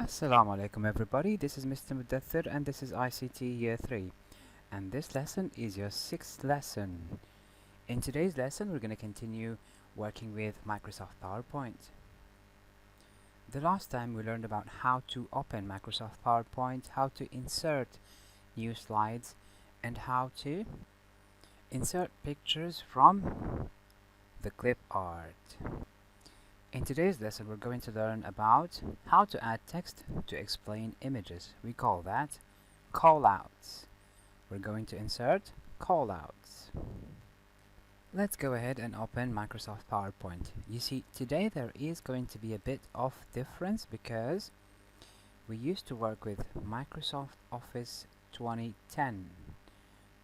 Assalamu alaikum everybody, this is Mr. Mudathir and this is ICT Year 3 and this lesson is your 6th lesson. In today's lesson we're going to continue working with Microsoft PowerPoint. The last time we learned about how to open Microsoft PowerPoint, how to insert new slides and how to insert pictures from the clip art. In today's lesson we're going to learn about how to add text to explain images. We call that callouts. We're going to insert callouts. Let's go ahead and open Microsoft PowerPoint. You see, today there is going to be a bit of difference because we used to work with Microsoft Office 2010,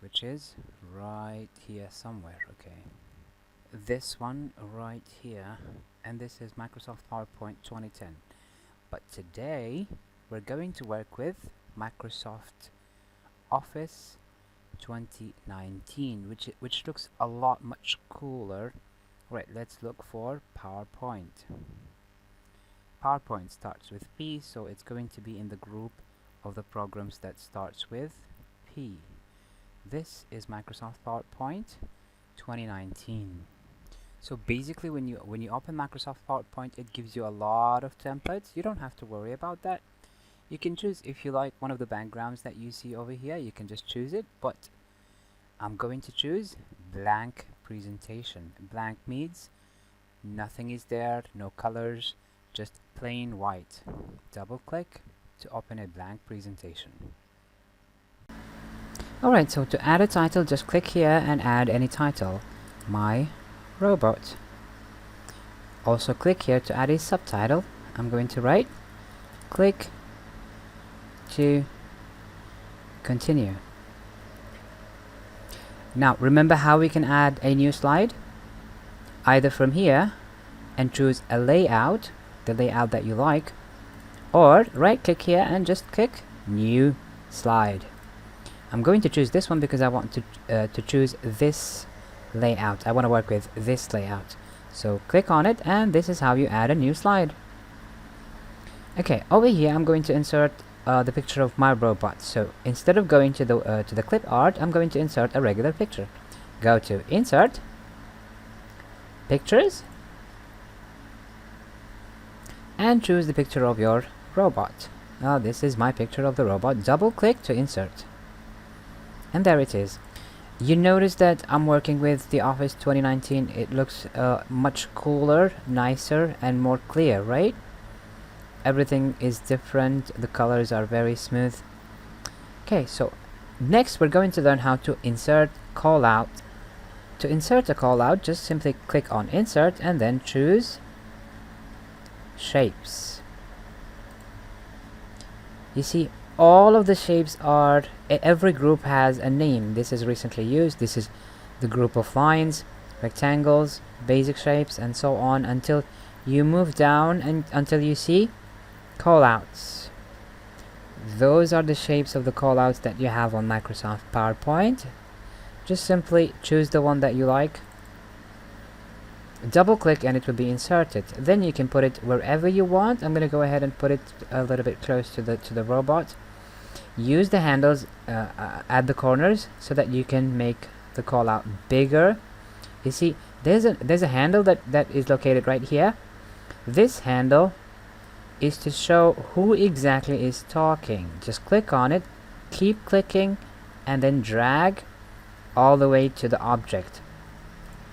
which is right here somewhere, okay? This one right here, and this is Microsoft PowerPoint 2010. But today we're going to work with Microsoft Office 2019, which looks a lot much cooler. Right, let's look for PowerPoint. PowerPoint starts with P, so it's going to be in the group of the programs that starts with P. This is Microsoft PowerPoint 2019. So basically when you open Microsoft PowerPoint, it gives you a lot of templates. You don't have to worry about that. You can choose, if you like one of the backgrounds that you see over here, you can just choose it, but I'm going to choose blank presentation. Blank means nothing is there, no colors, just plain white. Double click to open a blank presentation. Alright, so to add a title, just click here and add any title. My robot. Also click here to add a subtitle. I'm going to write, click to continue. Now remember how we can add a new slide? Either from here and choose a layout, the layout that you like, or right click here and just click new slide. I'm going to choose this one because I want to choose this layout. I want to work with this layout. So click on it and this is how you add a new slide. Okay, over here I'm going to insert the picture of my robot. So instead of going to the clip art, I'm going to insert a regular picture. Go to Insert, Pictures, and choose the picture of your robot. Now this is my picture of the robot. Double click to insert. And there it is. You notice that I'm working with the Office 2019. It looks much cooler, nicer, and more clear, right? Everything is different. The colors are very smooth. Okay, so next we're going to learn how to insert callout. To insert a callout, just simply click on Insert and then choose Shapes. You see, all of the shapes are, every group has a name. This is recently used, this is the group of lines, rectangles, basic shapes, and so on until you move down and until you see callouts. Those are the shapes of the callouts that you have on Microsoft PowerPoint. Just simply choose the one that you like, double click and it will be inserted. Then you can put it wherever you want. I'm going to go ahead and put it a little bit close to the robot. Use the handles at the corners so that you can make the call out bigger. You see, there's a handle that is located right here. This handle is to show who exactly is talking. Just click on it, keep clicking, and then drag all the way to the object.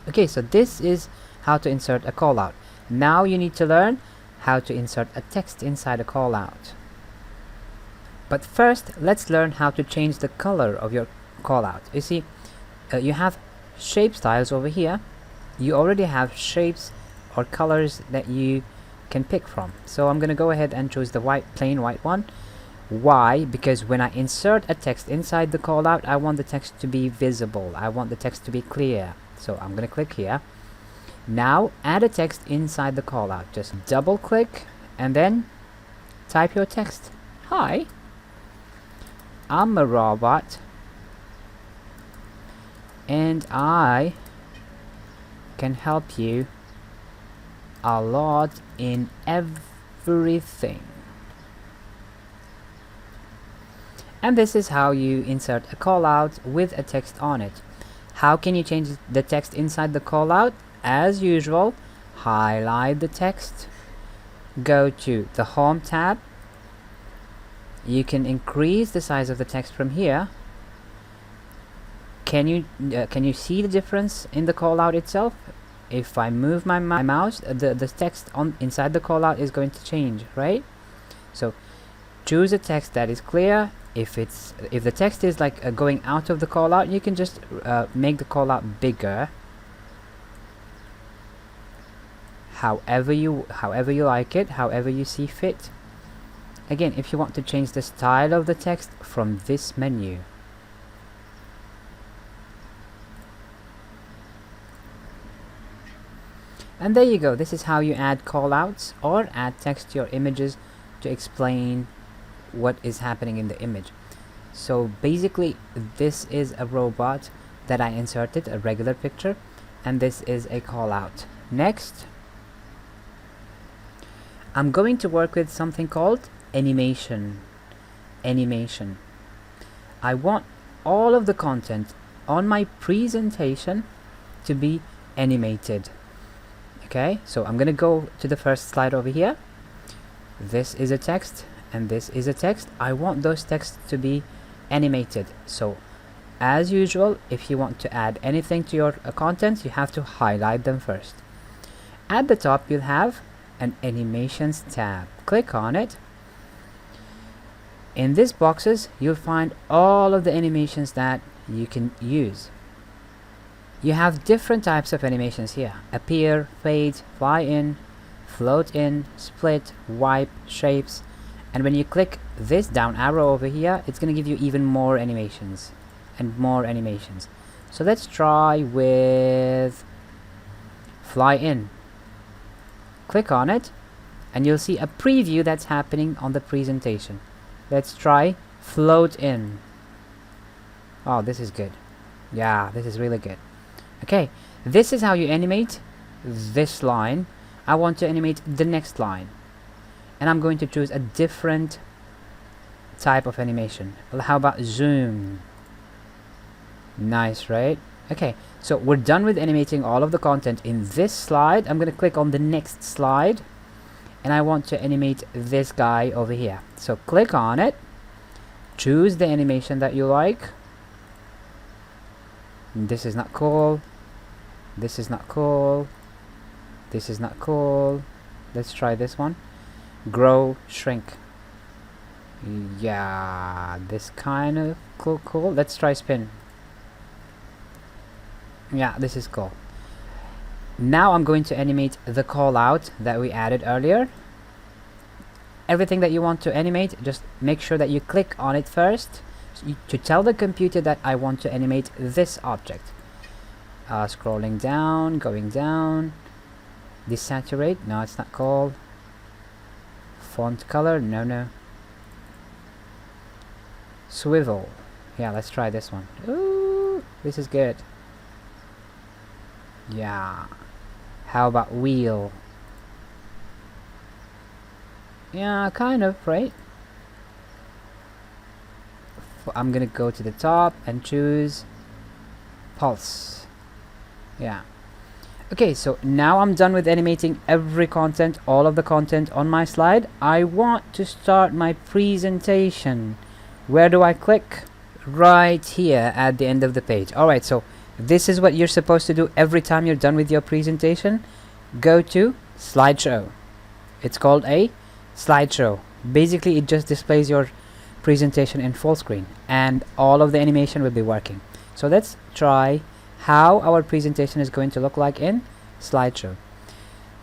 Okay, so this is how to insert a call out. Now you need to learn how to insert a text inside a call out. But first, let's learn how to change the color of your callout. You see, you have shape styles over here. You already have shapes or colors that you can pick from. So I'm going to go ahead and choose the plain white one. Why? Because when I insert a text inside the callout, I want the text to be visible. I want the text to be clear. So I'm going to click here. Now add a text inside the callout. Just double click and then type your text. Hi, I'm a robot and I can help you a lot in everything. And this is how you insert a callout with a text on it. How can you change the text inside the callout? As usual, highlight the text, go to the Home tab. You can increase the size of the text from here. Can you see the difference in the callout itself? If I move my mouse, the text inside the callout is going to change, right? So choose a text that is clear. If the text is like going out of the callout, you can just make the callout bigger. However you like it, however you see fit. Again, if you want to change the style of the text from this menu. And there you go. This is how you add callouts or add text to your images to explain what is happening in the image. So basically, this is a robot that I inserted, a regular picture, and this is a callout. Next, I'm going to work with something called animation. I want all of the content on my presentation to be animated. Okay, so I'm gonna go to the first slide over here. This is a text and this is a text. I want those texts to be animated. So as usual, if you want to add anything to your content, you have to highlight them first. At the top, you'll have an animations tab. Click on it. In these boxes, you'll find all of the animations that you can use. You have different types of animations here: appear, fade, fly in, float in, split, wipe, shapes. And when you click this down arrow over here, it's going to give you even more animations and more animations. So let's try with fly in. Click on it and you'll see a preview that's happening on the presentation. Let's try float in. Oh, this is good. Yeah, this is really good. Okay, this is how you animate this line. I want to animate the next line, and I'm going to choose a different type of animation. How about zoom? Nice, right? Okay, so we're done with animating all of the content in this slide. I'm going to click on the next slide, and I want to animate this guy over here. So click on it, choose the animation that you like. This is not cool. This is not cool. This is not cool. Let's try this one. Grow, shrink. Yeah, this kind of cool. Let's try spin. Yeah, this is cool. Now I'm going to animate the call out that we added earlier. Everything that you want to animate, just make sure that you click on it first to tell the computer that I want to animate this object. Scrolling down, going down. Desaturate, no, it's not called. Font color, no. Swivel, yeah, let's try this one. Ooh, this is good. Yeah. How about wheel? Yeah, kind of, right? I'm gonna go to the top and choose pulse. Yeah. Okay, so now I'm done with animating every content, all of the content on my slide. I want to start my presentation. Where do I click? Right here at the end of the page. Alright, so this is what you're supposed to do every time you're done with your presentation. Go to slideshow. It's called a slideshow. Basically, it just displays your presentation in full screen and all of the animation will be working. So let's try how our presentation is going to look like in slideshow.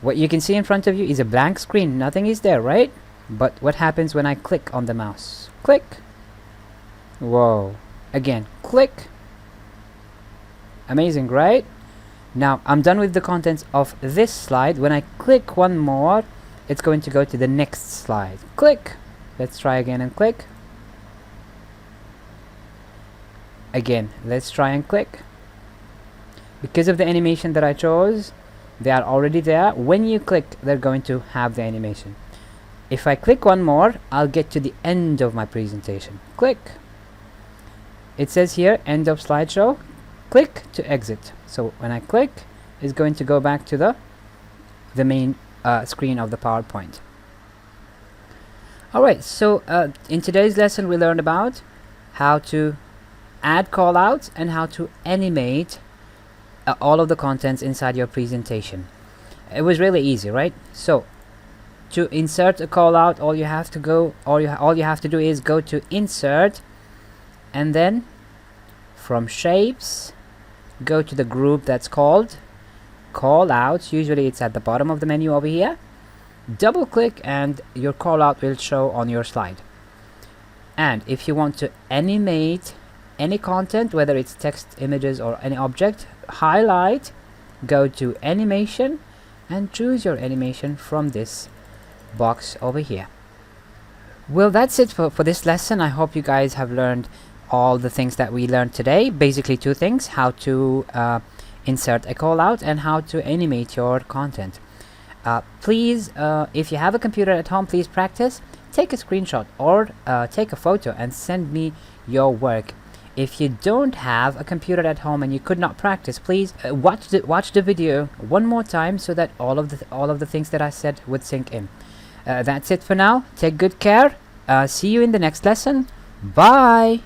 What you can see in front of you is a blank screen. Nothing is there, right? But what happens when I click on the mouse? Click. Whoa. Again, click. Amazing, right? Now I'm done with the contents of this slide. When I click one more, it's going to go to the next slide. Click. Let's try again and click. Again, let's try and click. Because of the animation that I chose, they are already there. When you click, they're going to have the animation. If I click one more, I'll get to the end of my presentation. Click. it says here end of slideshow. Click to exit. So when I click, it's going to go back to the main screen of the PowerPoint. Alright, so in today's lesson we learned about how to add callouts and how to animate all of the contents inside your presentation. It was really easy, right? So to insert a callout, all you have to do is go to insert, and then from shapes go to the group that's called callouts. Usually it's at the bottom of the menu over here. Double click and your callout will show on your slide. And if you want to animate any content, whether it's text, images, or any object, highlight, go to animation, and choose your animation from this box over here. Well, that's it for this lesson. I hope you guys have learned all the things that we learned today. Basically two things: how to insert a callout and how to animate your content. Please, if you have a computer at home, please practice. Take a screenshot or take a photo and send me your work. If you don't have a computer at home and you could not practice, please watch the video one more time so that all of the things that I said would sink in. That's it for now. Take good care. See you in the next lesson. Bye.